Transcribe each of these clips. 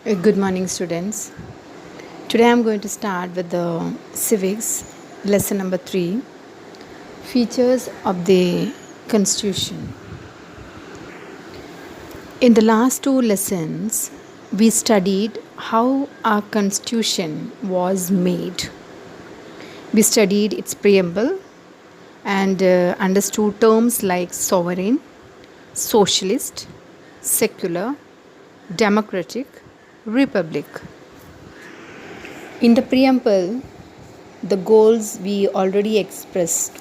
Good morning, students. Today I'm going to start with the civics lesson number 3, features of the Constitution. In the last two lessons, we studied how our Constitution was made. We studied its preamble and understood terms like sovereign, socialist, secular, democratic, republic. In the preamble, the goals we already expressed,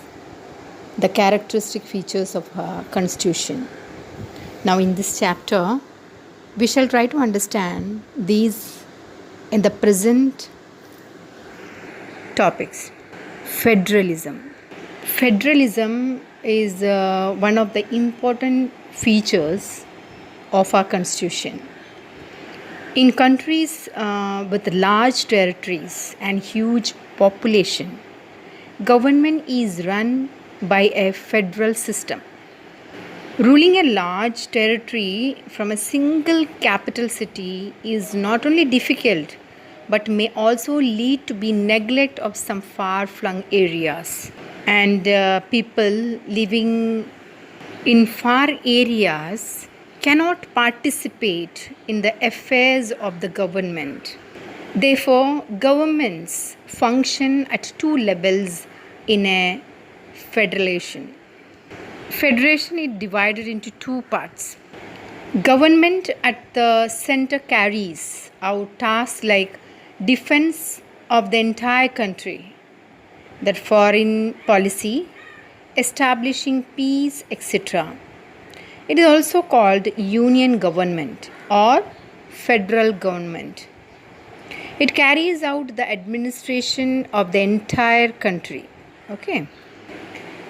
the characteristic features of our constitution. Now, in this chapter, we shall try to understand these in the present topics. Federalism. Federalism is one of the important features of our constitution. In countries with large territories and huge population, government is run by a federal system. Ruling a large territory from a single capital city is not only difficult but may also lead to the neglect of some far-flung areas. And people living in far areas cannot participate in the affairs of the government. Therefore, governments function at two levels in a federation. Federation is divided into two parts. Government at the center carries out tasks like defense of the entire country, that foreign policy, establishing peace, etc. It is also called union government or federal government. It carries out the administration of the entire country. Okay.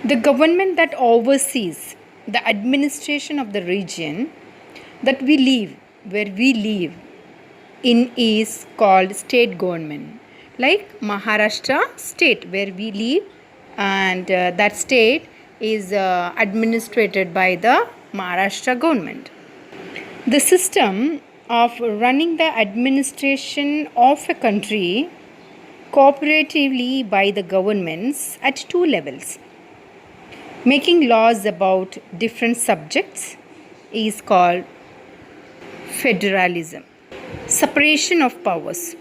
The government that oversees the administration of the region that we live, where we live in, is called state government. Like Maharashtra state where we live, and that state is administrated by the Maharashtra government. The system of running the administration of a country cooperatively by the governments at two levels, making laws about different subjects, is called federalism. Separation of powers.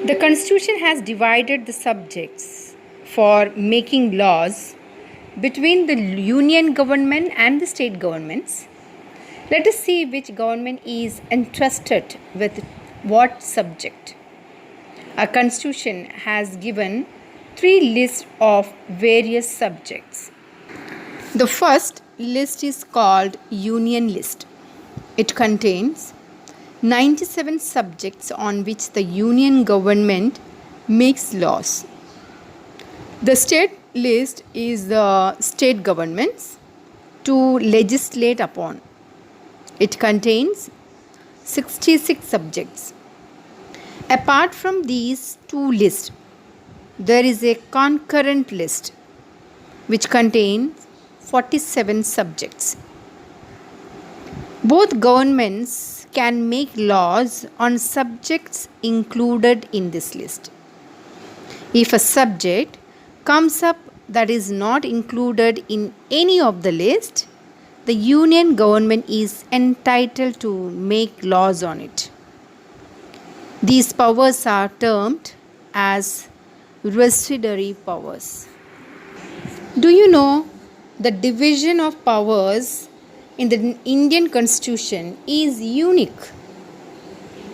The Constitution has divided the subjects for making laws between the union government and the state governments. Let us see which government is entrusted with what subject. Our constitution has given 3 lists of various subjects. The first list is called Union List. It contains 97 subjects on which the union government makes laws. The state list is the state governments to legislate upon. It contains 66 subjects. Apart from these two lists, there is a concurrent list which contains 47 subjects. Both governments can make laws on subjects included in this list. If a subject comes up that is not included in any of the list, the union government is entitled to make laws on it. These powers are termed as residuary powers. Do you know the division of powers in the Indian Constitution is unique?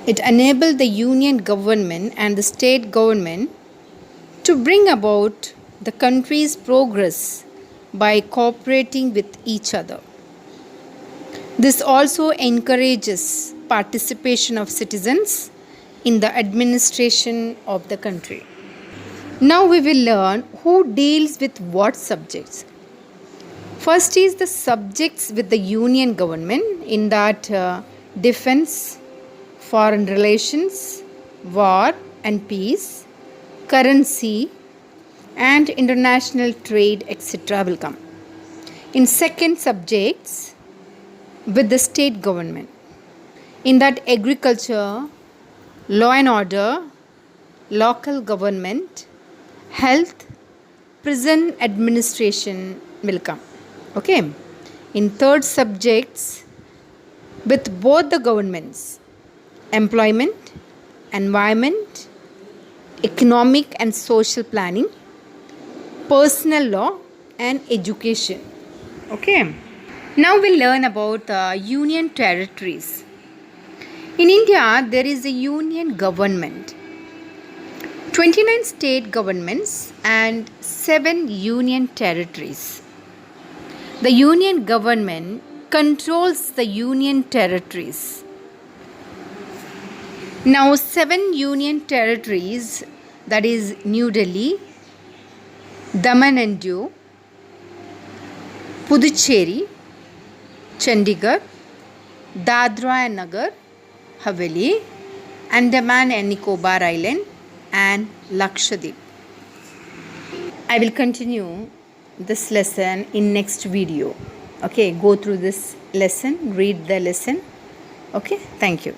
It enabled the union government and the state government to bring about the country's progress by cooperating with each other. This also encourages participation of citizens in the administration of the country. Now we will learn who deals with what subjects. First is the subjects with the union government, in that defense, foreign relations, war and peace, currency, and international trade, etc. will come. In second, subjects with the state government, in that agriculture, law and order, local government, health, prison administration will come. Okay. In third subjects, with both the governments, employment, environment, economic and social planning, personal law and education. Okay. Now we'll learn about union territories. In India, there is a union government, 29 state governments and 7 union territories. The union government controls the union territories. Now 7 union territories, that is New Delhi, Daman and Diu, Puducherry, Chandigarh, Dadra and Nagar Haveli, Andaman and Nicobar Island and Lakshadweep. I will continue this lesson in next video. Okay, go through this lesson, read the lesson. Okay, thank you.